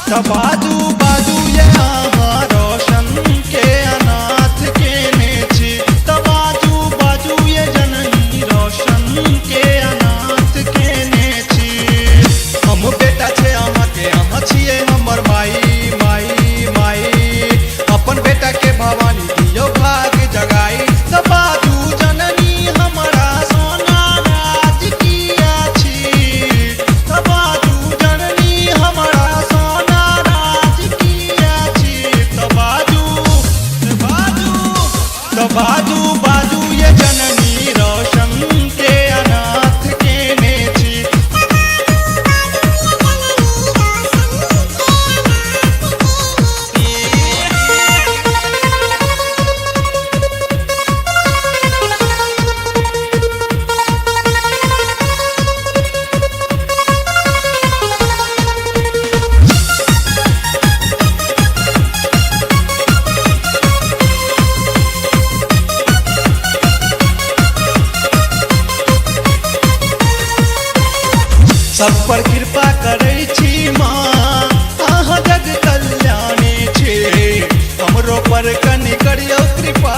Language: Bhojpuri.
त बाजू बाजू ये अहाँ रोशन के अनाथ केने छी त बाजू बाजू ये जननी रोशन के अनाथ केने छी हम बेटा छे अहाँ के अहाँ छिए हमर माई माई माई अपन बेटा के भवानी दियो भाग जगाई त बाजू जननी हमरा सोना राज किया छी त बाजू जननी हमरा सोना राज किया छी त बाजू बाजू ये जननी रोशन के अनाथ केने छी सब पर कृपा करै छी माँ अहाँ जग कल्याणी छी हमरो पर कनि करियौ कृपा